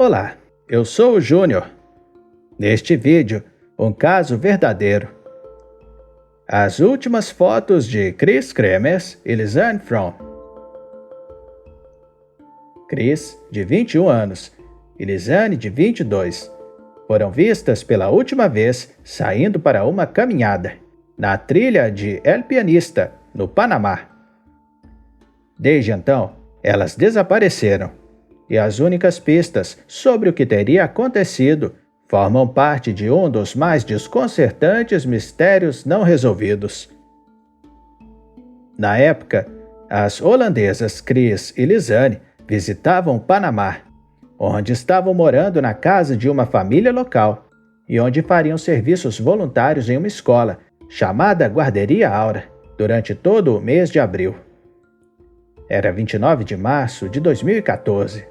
Olá, eu sou o Júnior. Neste vídeo, um caso verdadeiro. As últimas fotos de Chris Kremers e Lisanne Fromm. Chris, de 21 anos, e Lisanne, de 22, foram vistas pela última vez saindo para uma caminhada na trilha de El Pianista, no Panamá. Desde então, elas desapareceram, e as únicas pistas sobre o que teria acontecido formam parte de um dos mais desconcertantes mistérios não resolvidos. Na época, as holandesas Chris e Lisanne visitavam o Panamá, onde estavam morando na casa de uma família local e onde fariam serviços voluntários em uma escola chamada Guarderia Aura durante todo o mês de abril. Era 29 de março de 2014.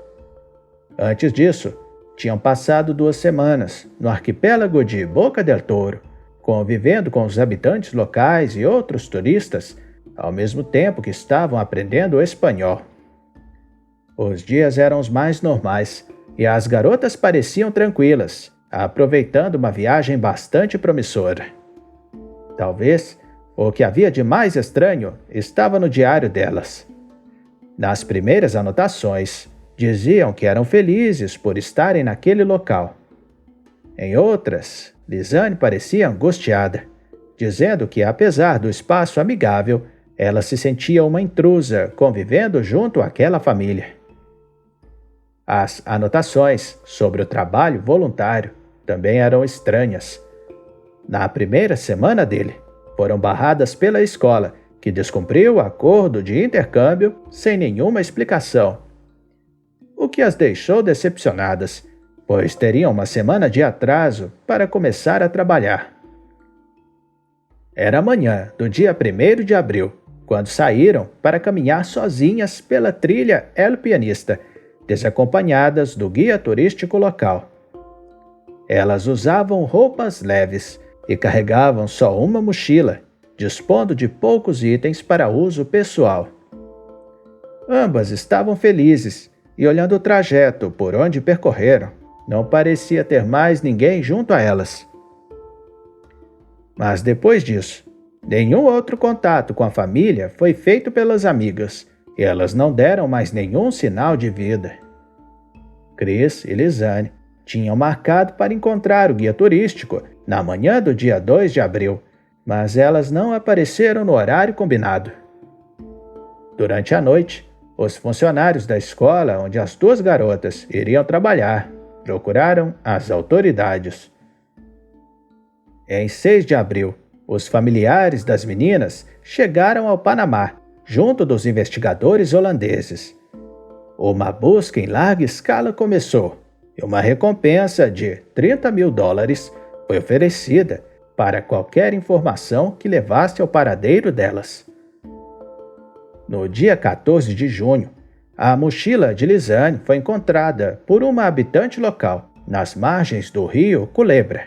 Antes disso, tinham passado 2 semanas no arquipélago de Boca del Toro, convivendo com os habitantes locais e outros turistas, ao mesmo tempo que estavam aprendendo espanhol. Os dias eram os mais normais e as garotas pareciam tranquilas, aproveitando uma viagem bastante promissora. Talvez o que havia de mais estranho estava no diário delas. Nas primeiras anotações, diziam que eram felizes por estarem naquele local. Em outras, Lisanne parecia angustiada, dizendo que, apesar do espaço amigável, ela se sentia uma intrusa convivendo junto àquela família. As anotações sobre o trabalho voluntário também eram estranhas. Na primeira semana dele, foram barradas pela escola, que descumpriu o acordo de intercâmbio sem nenhuma explicação, o que as deixou decepcionadas, pois teriam uma semana de atraso para começar a trabalhar. Era a manhã do dia 1º de abril, quando saíram para caminhar sozinhas pela trilha El Pianista, desacompanhadas do guia turístico local. Elas usavam roupas leves e carregavam só uma mochila, dispondo de poucos itens para uso pessoal. Ambas estavam felizes e, olhando o trajeto por onde percorreram, não parecia ter mais ninguém junto a elas. Mas depois disso, nenhum outro contato com a família foi feito pelas amigas e elas não deram mais nenhum sinal de vida. Chris e Lisanne tinham marcado para encontrar o guia turístico na manhã do dia 2 de abril, mas elas não apareceram no horário combinado. Durante a noite, os funcionários da escola onde as 2 garotas iriam trabalhar procuraram as autoridades. Em 6 de abril, os familiares das meninas chegaram ao Panamá, junto dos investigadores holandeses. Uma busca em larga escala começou e uma recompensa de $30 mil foi oferecida para qualquer informação que levasse ao paradeiro delas. No dia 14 de junho, a mochila de Lisanne foi encontrada por uma habitante local, nas margens do rio Culebra.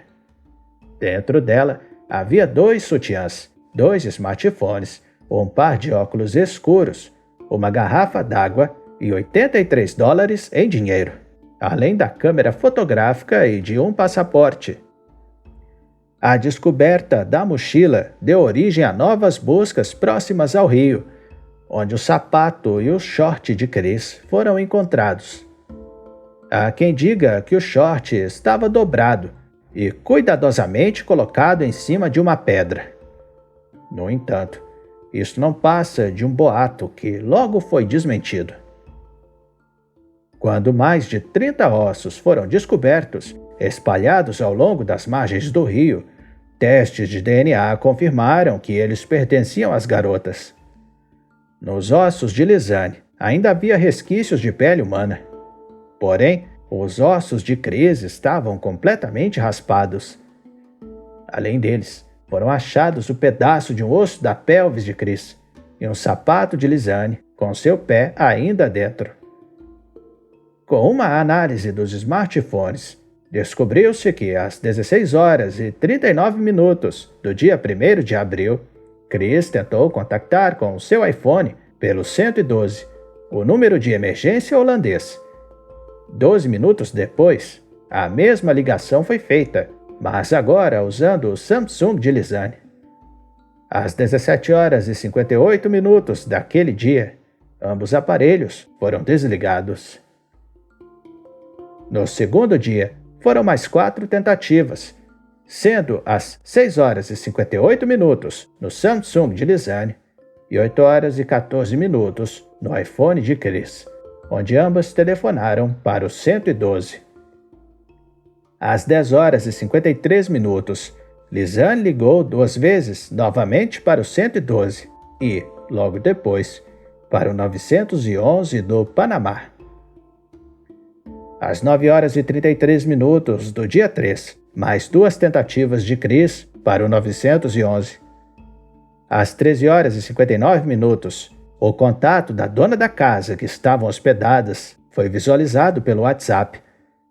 Dentro dela, havia 2 sutiãs, 2 smartphones, um par de óculos escuros, uma garrafa d'água e $83 em dinheiro, além da câmera fotográfica e de um passaporte. A descoberta da mochila deu origem a novas buscas próximas ao rio, onde o sapato e o short de Chris foram encontrados. Há quem diga que o short estava dobrado e cuidadosamente colocado em cima de uma pedra. No entanto, isso não passa de um boato que logo foi desmentido. Quando mais de 30 ossos foram descobertos, espalhados ao longo das margens do rio, testes de DNA confirmaram que eles pertenciam às garotas. Nos ossos de Lisanne ainda havia resquícios de pele humana. Porém, os ossos de Chris estavam completamente raspados. Além deles, foram achados o pedaço de um osso da pelvis de Chris e um sapato de Lisanne com seu pé ainda dentro. Com uma análise dos smartphones, descobriu-se que às 16 horas e 39 minutos do dia 1º de abril, Chris tentou contactar com o seu iPhone pelo 112, o número de emergência holandês, 12 minutos depois, a mesma ligação foi feita, mas agora usando o Samsung de Lisanne. Às 17 horas e 58 minutos daquele dia, ambos aparelhos foram desligados. No segundo dia, foram mais 4 tentativas, sendo às 6 horas e 58 minutos no Samsung de Lisanne e 8 horas e 14 minutos no iPhone de Chris, onde ambas telefonaram para o 112. Às 10 horas e 53 minutos, Lisanne ligou 2 vezes novamente para o 112 e, logo depois, para o 911 do Panamá. Às 9 horas e 33 minutos do dia 3, mais 2 tentativas de Chris para o 911. Às 13 horas e 59 minutos, o contato da dona da casa que estavam hospedadas foi visualizado pelo WhatsApp,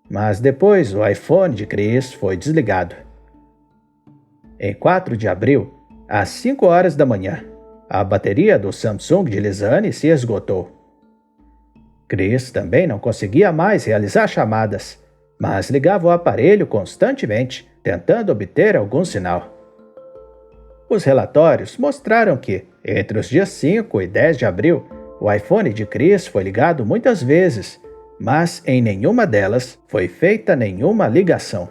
mas depois o iPhone de Chris foi desligado. Em 4 de abril, às 5 horas da manhã, a bateria do Samsung de Lisanne se esgotou. Chris também não conseguia mais realizar chamadas, mas ligava o aparelho constantemente, tentando obter algum sinal. Os relatórios mostraram que, entre os dias 5 e 10 de abril, o iPhone de Chris foi ligado muitas vezes, mas em nenhuma delas foi feita nenhuma ligação.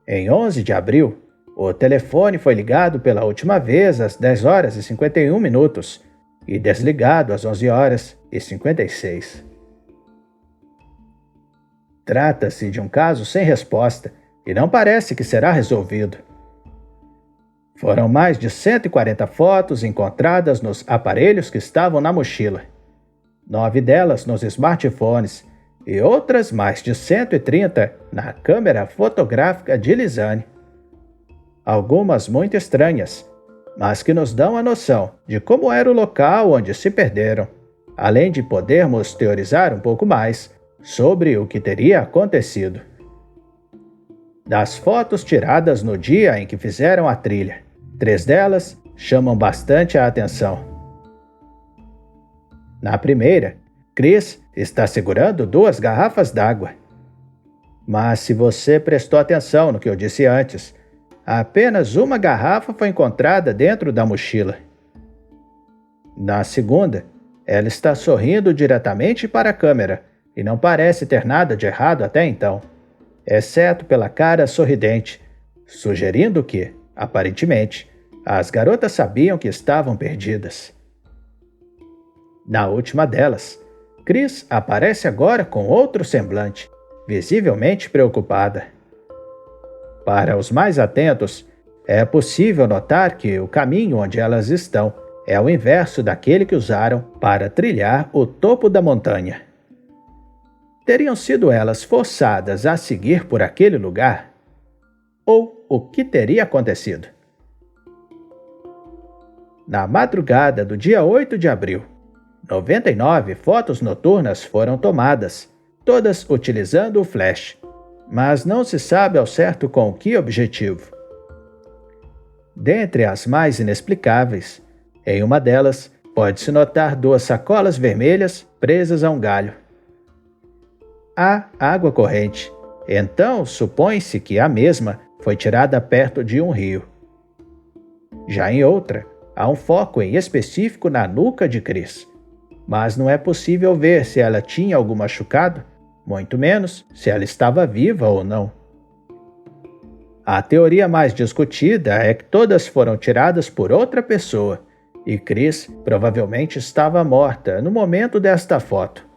Em 11 de abril, o telefone foi ligado pela última vez às 10 horas e 51 minutos e desligado às 11 horas e 56. Trata-se de um caso sem resposta e não parece que será resolvido. Foram mais de 140 fotos encontradas nos aparelhos que estavam na mochila, 9 delas nos smartphones e outras mais de 130 na câmera fotográfica de Lisanne. Algumas muito estranhas, mas que nos dão a noção de como era o local onde se perderam, além de podermos teorizar um pouco mais sobre o que teria acontecido. Das fotos tiradas no dia em que fizeram a trilha, 3 delas chamam bastante a atenção. Na primeira, Chris está segurando 2 garrafas d'água. Mas se você prestou atenção no que eu disse antes, apenas uma garrafa foi encontrada dentro da mochila. Na segunda, ela está sorrindo diretamente para a câmera e não parece ter nada de errado até então, exceto pela cara sorridente, sugerindo que, aparentemente, as garotas sabiam que estavam perdidas. Na última delas, Chris aparece agora com outro semblante, visivelmente preocupada. Para os mais atentos, é possível notar que o caminho onde elas estão é o inverso daquele que usaram para trilhar o topo da montanha. Teriam sido elas forçadas a seguir por aquele lugar? Ou o que teria acontecido? Na madrugada do dia 8 de abril, 99 fotos noturnas foram tomadas, todas utilizando o flash, mas não se sabe ao certo com que objetivo. Dentre as mais inexplicáveis, em uma delas pode-se notar 2 sacolas vermelhas presas a um galho. Há água corrente, então supõe-se que a mesma foi tirada perto de um rio. Já em outra, há um foco em específico na nuca de Chris, mas não é possível ver se ela tinha algum machucado, muito menos se ela estava viva ou não. A teoria mais discutida é que todas foram tiradas por outra pessoa e Chris provavelmente estava morta no momento desta foto.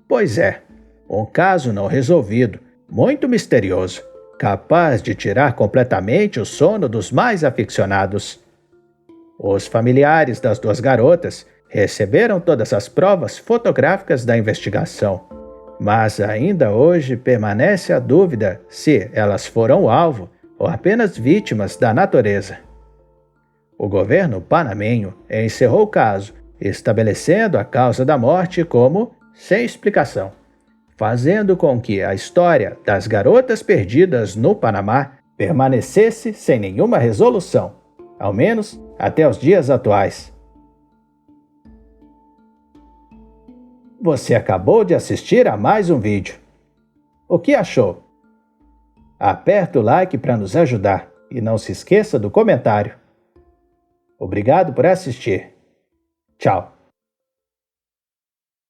Pois é, um caso não resolvido, muito misterioso, capaz de tirar completamente o sono dos mais aficionados. Os familiares das 2 garotas receberam todas as provas fotográficas da investigação, mas ainda hoje permanece a dúvida se elas foram o alvo ou apenas vítimas da natureza. O governo panamenho encerrou o caso, estabelecendo a causa da morte como sem explicação, fazendo com que a história das garotas perdidas no Panamá permanecesse sem nenhuma resolução, ao menos até os dias atuais. Você acabou de assistir a mais um vídeo. O que achou? Aperta o like para nos ajudar e não se esqueça do comentário. Obrigado por assistir. Tchau.